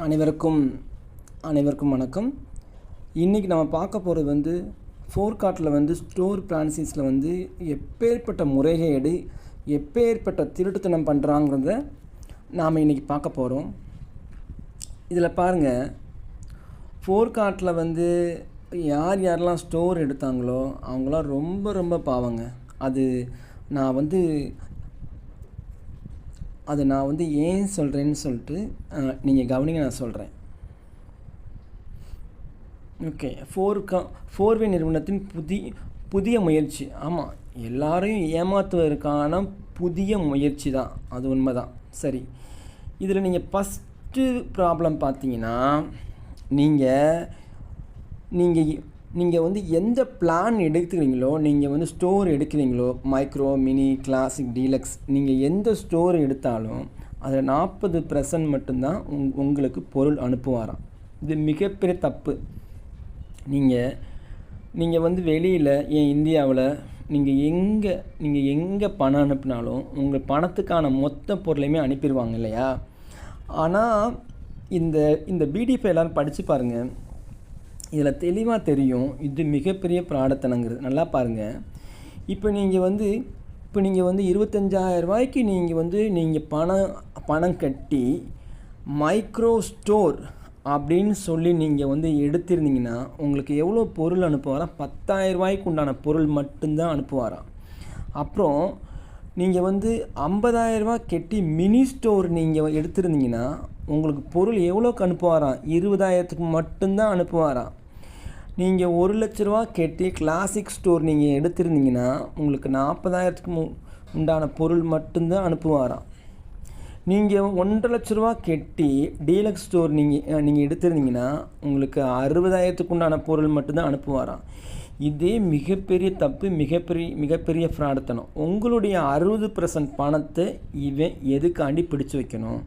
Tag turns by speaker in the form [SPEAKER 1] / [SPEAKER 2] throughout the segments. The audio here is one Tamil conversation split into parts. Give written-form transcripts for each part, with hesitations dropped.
[SPEAKER 1] அனைவருக்கும் வணக்கம். இன்றைக்கி நம்ம பார்க்க போகிறது வந்து ஃபோர்காட்டில் ஸ்டோர் பிரான்சிஸில் எப்பேற்பட்ட முறைகேடு, எப்பேற்பட்ட திருட்டுத்தனம் பண்ணுறாங்கிறத நாம் இன்றைக்கி பார்க்க போகிறோம். இதில் பாருங்கள், ஃபோர்காட்டில் யாரெல்லாம் ஸ்டோர் எடுத்தாங்களோ அவங்களாம் ரொம்ப ரொம்ப பாவங்க. அது நான் ஏன் சொல்கிறேன்னு சொல்லிட்டு நீங்கள் கவனிங்க, நான் சொல்கிறேன். ஓகே, ஃபோர்வே நிறுவனத்தின் புதிய முயற்சி. ஆமாம், எல்லாரையும் ஏமாற்றுவதற்கான புதிய முயற்சி தான், அது உண்மை தான். சரி, இதில் நீங்கள் ஃபஸ்ட்டு ப்ராப்ளம் பார்த்தீங்கன்னா, நீங்கள் எந்த பிளான் எடுக்கிறீங்களோ, நீங்கள் ஸ்டோர் எடுக்கிறீங்களோ, மைக்ரோ, மினி, கிளாசிக், டீலக்ஸ், நீங்கள் எந்த ஸ்டோர் எடுத்தாலும் அதில் 40% மட்டும்தான் உங்களுக்கு பொருள் அனுப்புவாராம். இது மிகப்பெரிய தப்பு. நீங்கள் வெளியில், ஏன் இந்தியாவில் நீங்கள் எங்கே பணம் அனுப்பினாலும் உங்கள் பணத்துக்கான மொத்த பொருளையுமே அனுப்பிடுவாங்க இல்லையா? ஆனால் இந்த பிடிஎஃப் எல்லோரும் படித்து பாருங்கள், இதில் தெளிவாக தெரியும் இது மிகப்பெரிய பிராடத்தனங்கிறது. நல்லா பாருங்கள். இப்போ நீங்கள் 25,000 ரூபாய்க்கு நீங்கள் பணம் கட்டி மைக்ரோ ஸ்டோர் அப்படின்னு சொல்லி நீங்கள் எடுத்திருந்தீங்கன்னா உங்களுக்கு எவ்வளோ பொருள் அனுப்புவாராம்? 10,000 ரூபாய்க்கு உண்டான பொருள் மட்டும்தான் அனுப்புவாராம். அப்புறம் நீங்கள் 50,000 ரூபா கட்டி மினி ஸ்டோர் நீங்கள் எடுத்திருந்தீங்கன்னா உங்களுக்கு பொருள் எவ்வளோக்கு அனுப்புவாராம்? 20,000க்கு மட்டும்தான் அனுப்புவாராம். நீங்கள் 1,00,000 ரூபா கட்டி கிளாசிக் ஸ்டோர் நீங்கள் எடுத்திருந்தீங்கன்னா உங்களுக்கு 40,000க்கு உண்டான பொருள் மட்டும்தான் அனுப்புவாராம். நீங்கள் 1,50,000 ரூபா கட்டி டீலக்ஸ் ஸ்டோர் நீங்கள் எடுத்திருந்தீங்கன்னா உங்களுக்கு 60,000க்கு உண்டான பொருள் மட்டும்தான் அனுப்புவாராம். இதே மிகப்பெரிய தப்பு, மிகப்பெரிய ஃப்ராடுத்தனம். உங்களுடைய 60% பணத்தை இவன் எதுக்காண்டி பிடிச்சு வைக்கணும்?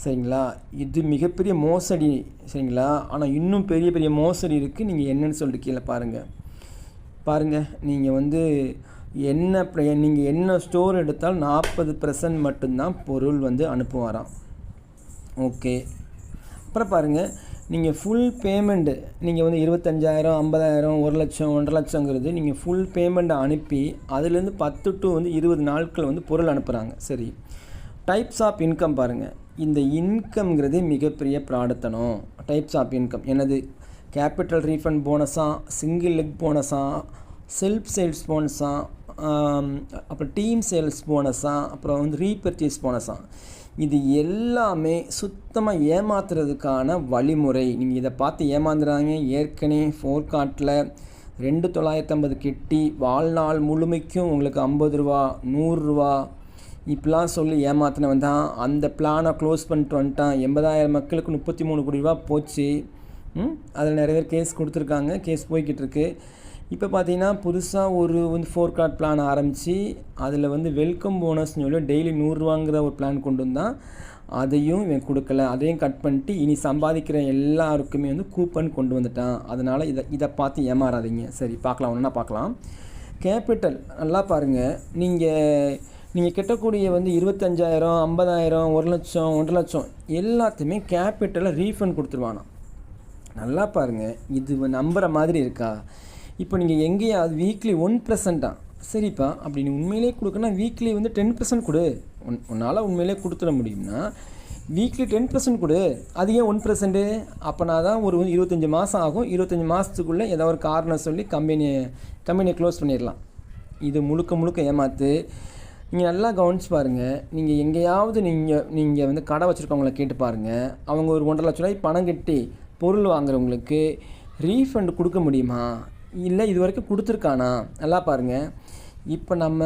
[SPEAKER 1] சரிங்களா? இது மிகப்பெரிய மோசடி. சரிங்களா? ஆனால் இன்னும் பெரிய மோசடி இருக்குது. நீங்கள் என்னன்னு சொல்லிட்டு கீழே பாருங்கள். நீங்கள் என்ன ஸ்டோர் எடுத்தாலும் 40% மட்டும்தான் பொருள் அனுப்புவாராம். ஓகே, அப்புறம் பாருங்கள், நீங்கள் ஃபுல் பேமெண்ட்டு நீங்கள் 25,000, 50,000, 1,00,000, 1,50,000ங்கிறது நீங்கள் ஃபுல் பேமெண்ட்டை அனுப்பி அதுலேருந்து 10 to 20 நாட்கள் பொருள் அனுப்புகிறாங்க. சரி, டைப்ஸ் ஆஃப் இன்கம் பாருங்கள். இந்த இன்கம்ங்கிறதே மிகப்பெரிய ப்ராடத்தனம். டைப்ஸ் ஆஃப் இன்கம் என்னது? கேபிட்டல் ரீஃபண்ட் போனஸா, சிங்கிள் லெக் போனஸா, செல்ஃப் சேல்ஸ் போனஸா, அப்புறம் டீம் சேல்ஸ் போனஸா, அப்புறம் ரீபர்ச்சேஸ் போனஸா, இது எல்லாமே சுத்தமாக ஏமாத்துறதுக்கான வழிமுறை. நீங்கள் இதை பார்த்து ஏமாந்துறாங்க. ஏற்கனவே ஃபோர்காட்டில் 2,950 கெட்டி வாழ்நாள் முழுமைக்கும் உங்களுக்கு 50 ரூபா, 100 ரூபா இப்படிலாம் சொல்லி ஏமாத்தினவன் தான் அந்த பிளானை க்ளோஸ் பண்ணிட்டு வந்துட்டான். 80,000 மக்களுக்கு 33 கோடி ரூபா போச்சு. அதில் நிறைய பேர் கேஸ் கொடுத்துருக்காங்க, கேஸ் போய்கிட்டு இருக்கு. இப்போ பார்த்தீங்கன்னா புதுசாக ஒரு ஃபோர்காட் பிளான் ஆரம்பித்து அதில் வெல்கம் போனஸ்னு சொல்லி டெய்லி 100 ரூபாங்கிற ஒரு பிளான் கொண்டு வந்தான். அதையும் இவன் கொடுக்கல, அதையும் கட் பண்ணிட்டு இனி சம்பாதிக்கிற எல்லாருக்குமே கூப்பன் கொண்டு வந்துட்டான். அதனால் இதை பார்த்து ஏமாறாதீங்க. சரி, பார்க்கலாம். கேபிட்டல் நல்லா பாருங்கள். நீங்கள் கட்டக்கூடிய 25,000, 50,000, 1,00,000, 1,50,000 எல்லாத்தையுமே கேபிட்டலை ரீஃபண்ட் கொடுத்துருவானா. நல்லா பாருங்கள், இது நம்புகிற மாதிரி இருக்கா? இப்போ நீங்கள் எங்கேயாவது வீக்லி 1%, சரிப்பா, அப்படி நீ உண்மையிலே கொடுக்கணும் வீக்லி 10% கொடு. உன்னால் உண்மையிலே கொடுத்துட முடியும்னா வீக்லி 10% கொடு. அது ஏன் 1%? அப்போனா தான் ஒரு 25 மாதம் ஆகும். 25 மாதத்துக்குள்ளே ஏதாவது ஒரு காரணம் சொல்லி கம்பெனியை க்ளோஸ் பண்ணிடலாம். இது முழுக்க ஏமாற்று. நீங்கள் நல்லா கவனிச்சு பாருங்கள். நீங்கள் எங்கேயாவது நீங்கள் கடை வச்சுருக்கவங்கள கேட்டு பாருங்கள். அவங்க ஒரு 1,50,000 ரூபாய்க்கு பணம் கட்டி பொருள் வாங்குறவங்களுக்கு ரீஃபண்ட் கொடுக்க முடியுமா? இல்லை இது வரைக்கும் கொடுத்துருக்கானா? நல்லா பாருங்கள். இப்போ நம்ம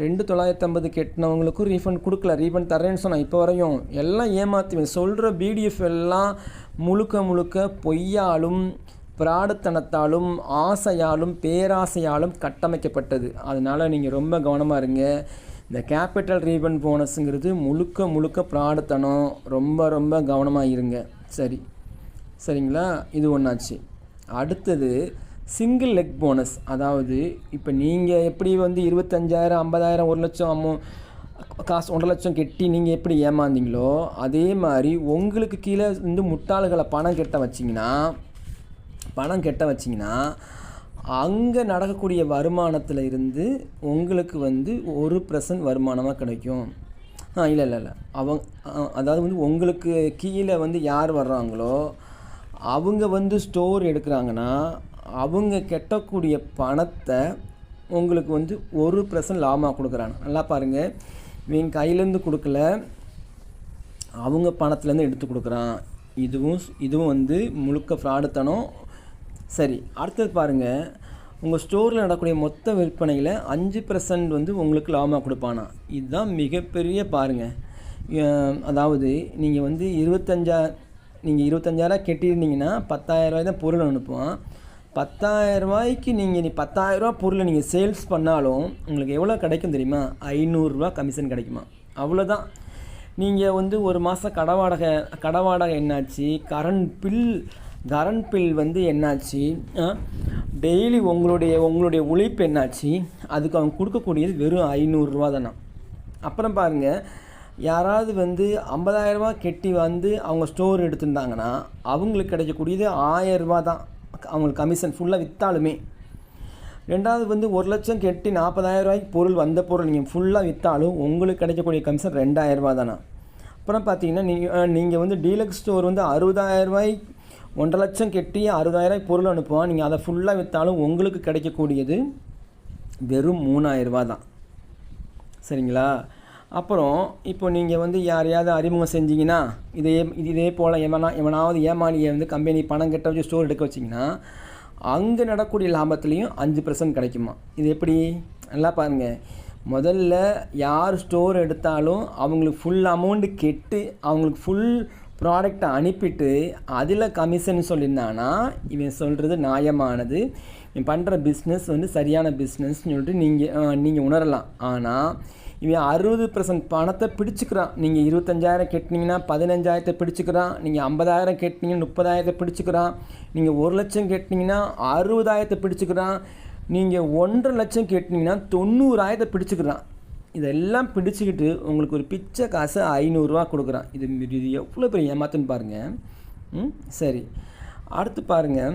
[SPEAKER 1] 2,950 கட்டினவங்களுக்கும் ரீஃபண்ட் கொடுக்கல. ரீஃபண்ட் தரேன்னு சொன்னால் இப்போ வரையும் எல்லாம் ஏமாற்றி சொல்கிற பிடிஎஃப் எல்லாம் முழுக்க பொய்யாலும் பிராடத்தனத்தாலும் ஆசையாலும் பேராசையாலும் கட்டமைக்கப்பட்டது. அதனால் நீங்கள் ரொம்ப கவனமாக இருங்க. இந்த கேபிட்டல் ரீஃபண்ட் போனஸுங்கிறது முழுக்க பிராடத்தனம். ரொம்ப கவனமாக இருங்க. சரிங்களா? இது ஒன்றாச்சு. அடுத்தது சிங்கிள் லெக் போனஸ். அதாவது இப்போ நீங்கள் எப்படி 25,000, 50,000, 1,00,000 காசு 1.5 லட்சம் கெட்டி நீங்கள் எப்படி ஏமாந்தீங்களோ அதே மாதிரி உங்களுக்கு கீழே வந்து முட்டாள்களை பணம் கெட்ட வச்சிங்கன்னா அங்கே நடக்கக்கூடிய வருமானத்தில் இருந்து உங்களுக்கு வந்து 1% வருமானமாக கிடைக்கும். இல்லை அதாவது வந்து உங்களுக்கு கீழே வந்து யார் வர்றாங்களோ அவங்க வந்து ஸ்டோர் எடுக்கிறாங்கன்னா அவங்க கெட்டக்கூடிய பணத்தை உங்களுக்கு வந்து 1% லாபமாக கொடுக்குறாங்க. நல்லா பாருங்கள், இவங்க கையிலேருந்து கொடுக்கல, அவங்க பணத்துலேருந்து எடுத்து கொடுக்குறான். இதுவும் வந்து முழுக்க ஃப்ராடுத்தனம். சரி, அடுத்தது பாருங்கள், உங்கள் ஸ்டோரில் நடக்கக்கூடிய மொத்த விற்பனையில் 5% வந்து உங்களுக்கு லாபமாக கொடுப்பானா. இதுதான் மிகப்பெரிய பாருங்கள். அதாவது நீங்கள் வந்து 25,000 கெட்டியிருந்தீங்கன்னா 10,000 தான் பொருள் அனுப்புவான். 10,000 நீங்கள் 10,000 பொருளை நீங்கள் சேல்ஸ் பண்ணாலும் உங்களுக்கு எவ்வளோ கிடைக்கும் தெரியுமா? 500 கமிஷன் கிடைக்குமா. அவ்வளோதான். நீங்கள் வந்து ஒரு மாதம் கடை வாடகை என்னாச்சு, கரண்ட் பில் வந்து என்னாச்சு, டெய்லி உங்களுடைய உழைப்பு என்னாச்சு, அதுக்கு அவங்க கொடுக்கக்கூடியது வெறும் 500 தானே. அப்புறம் பாருங்கள், யாராவது வந்து 50,000 கெட்டி வந்து அவங்க ஸ்டோர் எடுத்துருந்தாங்கன்னா அவங்களுக்கு கிடைக்கக்கூடியது 1000 தான் அவங்களுக்கு கமிஷன் ஃபுல்லாக விற்றாலுமே. ரெண்டாவது வந்து 1 லட்சம் கெட்டி 40,000 பொருள் நீங்கள் ஃபுல்லாக விற்றாலும் உங்களுக்கு கிடைக்கக்கூடிய கமிஷன் 2,000 தானே. அப்புறம் பார்த்தீங்கன்னா நீங்கள் வந்து டீலக்ஸ் ஸ்டோர் வந்து 60,000 1.5 லட்சம் கெட்டி 60,000 பொருள் அனுப்புவான். நீங்கள் அதை ஃபுல்லாக விற்றாலும் உங்களுக்கு கிடைக்கக்கூடியது வெறும் 3,000 தான். சரிங்களா? அப்புறம் இப்போ நீங்கள் வந்து யாரையாவது அறிமுகம் செஞ்சிங்கன்னா இதே போல் எவனாவது ஏமாளியை வந்து கம்பெனி பணம் கெட்ட வச்சு ஸ்டோர் எடுக்க வச்சிங்கன்னா அங்கே நடக்கக்கூடிய லாபத்துலேயும் 5% கிடைக்குமா. இது எப்படி? நல்லா பாருங்கள், முதல்ல யார் ஸ்டோர் எடுத்தாலும் அவங்களுக்கு ஃபுல் அமௌண்ட்டு கெட்டு அவங்களுக்கு ஃபுல் ப்ராடக்டை அனுப்பிட்டு அதில் கமிஷன் சொல்லியிருந்தானா இவன் சொல்கிறது நியாயமானது, இவன் பண்ணுற பிஸ்னஸ் வந்து சரியான பிஸ்னஸ்ன்னு சொல்லிட்டு நீங்கள் உணரலாம். ஆனால் இவன் 60% பணத்தை பிடிச்சிக்கிறான். நீங்கள் 25,000 கெட்டினீங்கன்னா 15,000 பிடிச்சிக்கிறான். நீங்கள் 50,000 கெட்டினீங்கன்னா 30,000 பிடிச்சிக்கிறான். நீங்கள் 1 லட்சம் கெட்டினீங்கன்னா 60,000 பிடிச்சிக்கிறான். நீங்கள் 1.5 லட்சம் கெட்டினீங்கன்னா 90,000 பிடிச்சிக்கிறான். இதெல்லாம் பிடிச்சிக்கிட்டு உங்களுக்கு ஒரு பிச்சை காசு 500 கொடுக்குறான். இது எவ்வளோ பெரிய ஏமாத்துன்னு பாருங்கள். சரி, அடுத்து பாருங்கள்,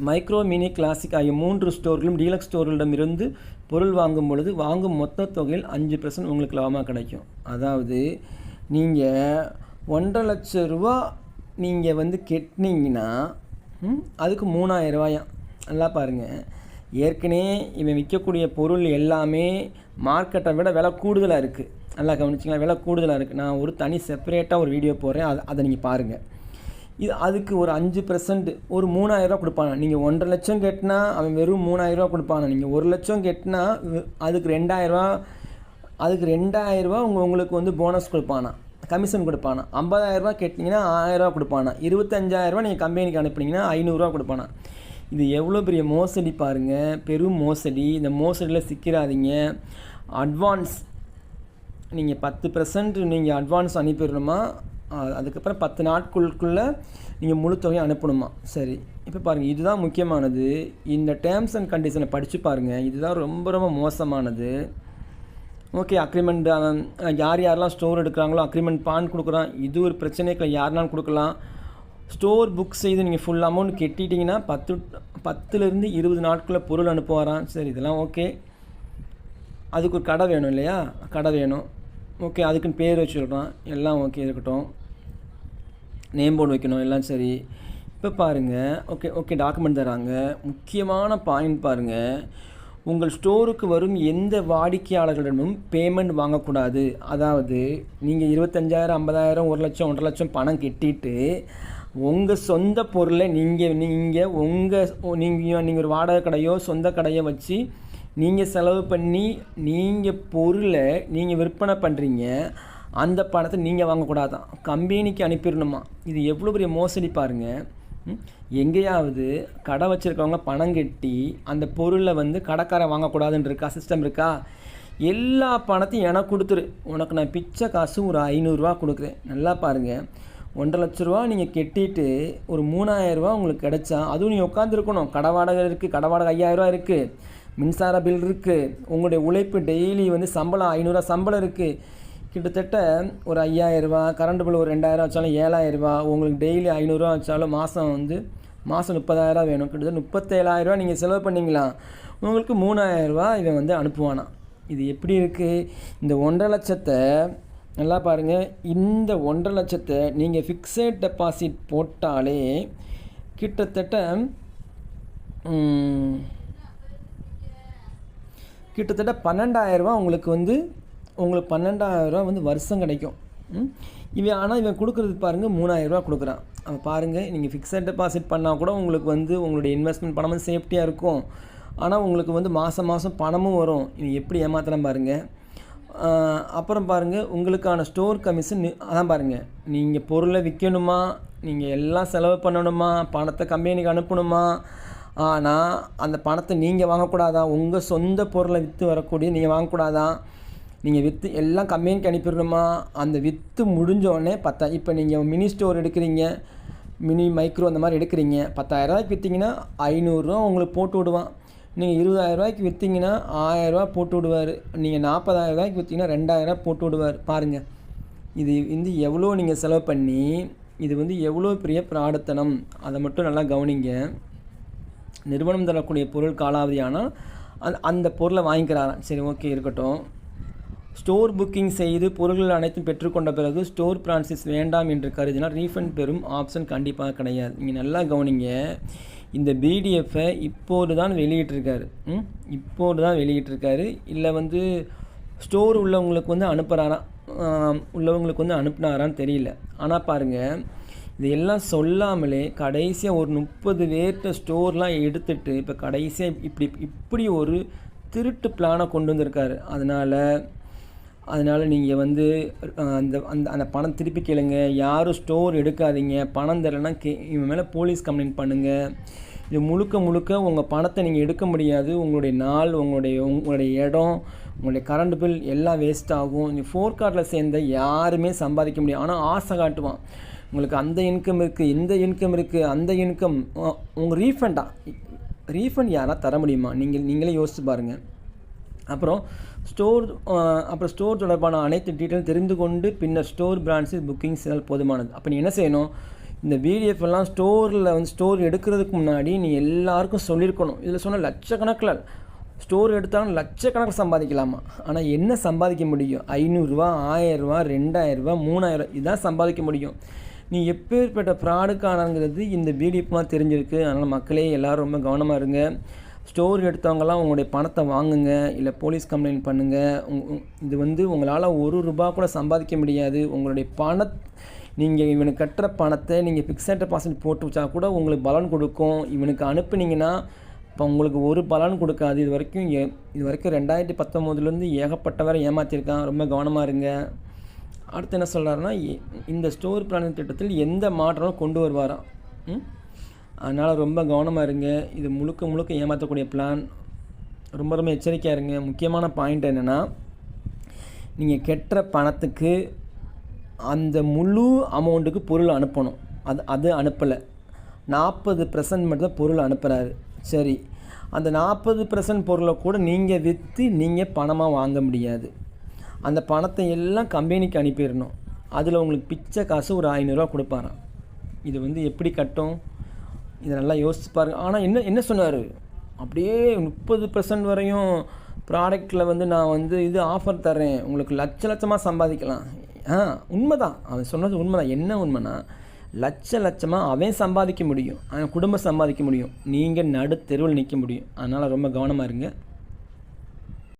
[SPEAKER 1] மைக்ரோ மினி கிளாசிக் ஆகிய 3 ஸ்டோர்களும் டீலக்ஸ் ஸ்டோர்களிடமிருந்து பொருள் வாங்கும் பொழுது வாங்கும் மொத்த தொகையில் 5% உங்களுக்கு லாபமாக கிடைக்கும். அதாவது நீங்கள் 1.5 லட்ச ரூபா நீங்கள் வந்து கெட்டினீங்கன்னா அதுக்கு 3,000. நல்லா பாருங்கள், ஏற்கனவே இவன் விற்கக்கூடிய பொருள் எல்லாமே மார்க்கெட்டை விட விலை கூடுதலாக இருக்குது. நல்லா கவனிச்சிங்களா? விலை கூடுதலாக இருக்குது. நான் ஒரு தனி செப்பரேட்டாக ஒரு வீடியோ போடுறேன், அதை நீங்கள் பாருங்கள். அதுக்கு ஒரு 5% ஒரு 3,000 கொடுப்பானா. நீங்கள் 1.5 லட்சம் கெட்டினா அவன் வெறும் 3,000 கொடுப்பானா. நீங்கள் 1 லட்சம் கெட்டினா அதுக்கு 2,000 உங்களுக்கு வந்து போனஸ் கொடுப்பானா, கமிஷன் கொடுப்பானா. 50,000 கெட்டிங்கன்னா 1,000 கொடுப்பானா. 25,000 நீங்கள் கம்பெனிக்கு அனுப்புனீங்கன்னா 500 கொடுப்பானா. இது எவ்வளோ பெரிய மோசடி பாருங்கள், பெரும் மோசடி. இந்த மோசடியில் சிக்கிறாதீங்க. அட்வான்ஸ் நீங்கள் 10% நீங்கள் அட்வான்ஸ் அனுப்பிடணுமா, அதுக்கப்புறம் 10 நாட்களுக்குள்ளே நீங்கள் முழு தொகையை அனுப்பணுமா. சரி, இப்போ பாருங்கள், இதுதான் முக்கியமானது. இந்த டேர்ம்ஸ் அண்ட் கண்டிஷனை படித்து பாருங்கள். இதுதான் ரொம்ப ரொம்ப மோசமானது. ஓகே, அக்ரிமெண்ட் யாரெல்லாம் ஸ்டோர் எடுக்கிறாங்களோ அக்ரிமெண்ட் பான் கொடுக்குறான். இது ஒரு பிரச்சனைக்கு யாருனாலும் கொடுக்கலாம். ஸ்டோர் புக் செய்து நீங்கள் ஃபுல் அமௌண்ட் கெட்டிட்டிங்கன்னா 10லேருந்து 20 நாட்களில் பொருள் அனுப்ப வரான். சரி, இதெல்லாம் ஓகே. அதுக்கு ஒரு கடை வேணும் இல்லையா? கடை வேணும். ஓகே, அதுக்குன்னு பேர் வச்சுருக்கோம், எல்லாம் ஓகே இருக்கட்டும். நேம் போர்டு வைக்கணும், எல்லாம் சரி. இப்போ பாருங்கள், ஓகே டாக்குமெண்ட் தராங்க. முக்கியமான பாயிண்ட் பாருங்கள், உங்கள் ஸ்டோருக்கு வரும் எந்த வாடிக்கையாளர்களிடமும் பேமெண்ட் வாங்கக்கூடாது. அதாவது நீங்கள் 25,000 50,000 1 லட்சம் 1.5 லட்சம் பணம் கட்டிட்டு உங்கள் சொந்த பொருளை நீங்கள் ஒரு வாடகை கடையோ சொந்த கடையோ வச்சு நீங்கள் செலவு பண்ணி நீங்கள் பொருளை நீங்கள் விற்பனை பண்ணுறீங்க. அந்த பணத்தை நீங்கள் வாங்கக்கூடாதான், கம்பெனிக்கு அனுப்பிடணுமா. இது எவ்வளோ பெரிய மோசடி பாருங்கள். எங்கேயாவது கடை வச்சுருக்கவங்க பணம் கட்டி அந்த பொருளை வந்து கடைக்காரன் வாங்கக்கூடாதுன்னு இருக்கா? சிஸ்டம் இருக்கா? எல்லா பணத்தையும் எனக்கு கொடுத்துரு, உனக்கு நான் பிச்சை காசு ஒரு 500 கொடுக்குறேன். நல்லா பாருங்கள், 1.5 லட்ச ரூபா நீங்கள் கெட்டிட்டு ஒரு 3,000 உங்களுக்கு கிடைச்சா அதுவும் நீங்கள் உட்காந்துருக்கணும். கடை வாடகை இருக்குது, கடை வாடகை 5,000 இருக்குது. மின்சார பில் இருக்குது, உங்களுடைய உழைப்பு டெய்லி வந்து சம்பளம் 500 சம்பளம் இருக்குது, கிட்டத்தட்ட ஒரு 5000 கரண்ட் பில் ஒரு 2000 வச்சாலும் 7000, உங்களுக்கு டெய்லி 500 வச்சாலும் மாதம் 30,000 வேணும், கிட்டத்தட்ட 37,000 நீங்கள் செலவு பண்ணிங்களா, உங்களுக்கு 3,000 இவன் வந்து அனுப்புவானா. இது எப்படி இருக்குது? இந்த 1,50,000 லட்சத்தை நல்லா பாருங்கள், இந்த 1,50,000 லட்சத்தை நீங்கள் ஃபிக்ஸட் டெபாசிட் போட்டாலே கிட்டத்தட்ட 12,000 உங்களுக்கு 12,000 வந்து வருஷம் கிடைக்கும். இவன் கொடுக்குறது பாருங்கள் 3,000 கொடுக்குறான். அவன் பாருங்கள், நீங்கள் ஃபிக்ஸட் டெபாசிட் பண்ணால் கூட உங்களுக்கு உங்களுடைய இன்வெஸ்ட்மெண்ட் பணம் வந்து சேஃப்டியாக இருக்கும். ஆனால் உங்களுக்கு மாதம் மாதம் பணமும் வரும். இது எப்படி ஏமாத்தலாம் பாருங்கள். அப்புறம் பாருங்கள், உங்களுக்கான ஸ்டோர் கமிஷன் அதான் பாருங்கள், நீங்கள் பொருளை விற்கணுமா, நீங்கள் எல்லாம் செலவு பண்ணணுமா, பணத்தை கம்பெனிக்கு அனுப்பணுமா, ஆனால் அந்த பணத்தை நீங்கள் வாங்கக்கூடாதான், உங்கள் சொந்த பொருளை விற்று வரக்கூடிய நீங்கள் வாங்கக்கூடாதான், நீங்கள் விற்று எல்லாம் கம்பெனிக்கு அனுப்பிடணுமா. அந்த விற்று முடிஞ்சோடனே இப்போ நீங்கள் மினி ஸ்டோர் எடுக்கிறீங்க, மினி மைக்ரோ அந்த மாதிரி எடுக்கிறீங்க, 10,000 விற்றீங்கன்னா 500 உங்களுக்கு போட்டு விடுவான். நீங்கள் 20,000 விற்றீங்கன்னா 1000 போட்டு விடுவார். நீங்கள் 40,000 விற்றீங்கன்னா 2,000 போட்டு விடுவார். பாருங்கள், இது எவ்வளோ நீங்கள் செலவு பண்ணி, இது எவ்வளோ பெரிய பிராடத்தனம், அதை மட்டும் நல்லா கவனிங்க. நிறுவனம் தரக்கூடிய பொருள் காலாவதியானால் அந்த பொருளை வாங்கிக்கிறாராம். சரி, ஓகே, இருக்கட்டும். ஸ்டோர் புக்கிங் செய்து பொருட்கள் அனைத்தும் பெற்றுக்கொண்ட பிறகு ஸ்டோர் பிரான்சிஸ் வேண்டாம் என்று கருதினால் ரீஃபண்ட் பெறும் ஆப்ஷன் கண்டிப்பாக கிடையாது. நீங்கள் நல்லா கவனிங்க. இந்த பிடிஎஃப்பை இப்போது தான் வெளியிட்டிருக்காரு. இல்லை ஸ்டோர் உள்ளவங்களுக்கு உள்ளவங்களுக்கு அனுப்புனாரான்னு தெரியல. ஆனால் பாருங்கள், இதெல்லாம் சொல்லாமலே கடைசியாக ஒரு 30 பேர்கிட்ட ஸ்டோர்லாம் எடுத்துகிட்டு இப்போ கடைசியாக இப்படி ஒரு திருட்டு பிளானை கொண்டு வந்திருக்காரு. அதனால் நீங்கள் அந்த பணம் திருப்பி கேளுங்க. யாரும் ஸ்டோர் எடுக்காதீங்க. பணம் தரலைன்னா இவன் மேலே போலீஸ் கம்ப்ளைண்ட் பண்ணுங்கள். இது முழுக்க உங்கள் பணத்தை நீங்கள் எடுக்க முடியாது. உங்களுடைய நாள், உங்களுடைய இடம், உங்களுடைய கரண்ட் பில் எல்லாம் வேஸ்ட் ஆகும். நீ ஃபோர்கார்ட்டில் சேர்ந்த யாருமே சம்பாதிக்க முடியாது. ஆனால் ஆசை காட்டுவான், உங்களுக்கு அந்த இன்கம் இருக்குது, இந்த இன்கம் இருக்குது, அந்த இன்கம் உங்கள் ரீஃபண்ட் யாராவது தர முடியுமா? நீங்களே யோசிச்சு பாருங்கள். அப்புறம் ஸ்டோர் தொடர்பான அனைத்து டீட்டெயில் தெரிந்து கொண்டு பின்னர் ஸ்டோர் பிரான்ச்சஸ் புக்கிங் செய்தால் போதுமானது. அப்போ நீ என்ன செய்யணும்? இந்த பிடிஎஃப் எல்லாம் ஸ்டோர் எடுக்கிறதுக்கு முன்னாடி நீ எல்லாருக்கும் சொல்லியிருக்கணும். இதில் சொன்ன லட்சக்கணக்கில் ஸ்டோர் எடுத்தாலும் லட்சக்கணக்கில் சம்பாதிக்கலாமா? ஆனால் என்ன சம்பாதிக்க முடியும்? 500, 1000, 2000, 3000 இதான் சம்பாதிக்க முடியும். நீ எப்பேற்பட்ட ஃப்ராடுக்கானங்கிறது இந்த பிடிஎஃப்லாம் தெரிஞ்சிருக்கு. அதனால் மக்களே எல்லோரும் ரொம்ப கவனமாக இருங்க. ஸ்டோர் எடுத்தவங்கலாம் உங்களுடைய பணத்தை வாங்குங்க, இல்லை போலீஸ் கம்ப்ளைண்ட் பண்ணுங்கள். இது உங்களால் ₹1 கூட சம்பாதிக்க முடியாது. உங்களுடைய நீங்கள் இவனுக்கு கட்டுற பணத்தை நீங்கள் ஃபிக்ஸட் டெபாசிட் போட்டு வச்சா கூட உங்களுக்கு பலன் கொடுக்கும். இவனுக்கு அனுப்புனீங்கன்னா இப்போ உங்களுக்கு ஒரு பலன் கொடுக்காது. இது வரைக்கும் 2019 ஏகப்பட்டவரை ஏமாற்றிருக்கான். ரொம்ப கவனமாக இருங்க. அடுத்து என்ன சொல்கிறாருன்னா, இந்த ஸ்டோர் பிளானிங் திட்டத்தில் எந்த மாற்றமும் கொண்டு வருவாராம். அதனால் ரொம்ப கவனமாக இருங்க. இது முழுக்க ஏமாற்றக்கூடிய பிளான். ரொம்ப எச்சரிக்கையாக இருங்க. முக்கியமான பாயிண்ட் என்னென்னா, நீங்கள் கெட்டுற பணத்துக்கு அந்த முழு அமௌண்ட்டுக்கு பொருள் அனுப்பணும். அது அனுப்பலை. 40% மட்டும் பொருள் அனுப்புகிறாரு. சரி, அந்த 40% பொருளை கூட நீங்கள் விற்று நீங்கள் பணமாக வாங்க முடியாது. அந்த பணத்தை எல்லாம் கம்பெனிக்கு அனுப்பிடணும். அதில் உங்களுக்கு பிச்சை காசு ஒரு ₹500 கொடுப்பாராம். இது எப்படி கட்டும்? இதை நல்லா யோசிச்சு பாருங்கள். ஆனால் என்ன சொன்னார்? அப்படியே 30% வரையும் ப்ராடக்டில் நான் இது ஆஃபர் தரேன், உங்களுக்கு லட்சமாக சம்பாதிக்கலாம். உண்மைதான், அவன் சொன்னது உண்மைதான். என்ன உண்மைனா, லட்சமாக அவன் சம்பாதிக்க முடியும், அவன் குடும்பம் சம்பாதிக்க முடியும், நீங்கள் நடு தெருவில் நிற்க முடியும். அதனால் ரொம்ப கவனமாக இருங்க.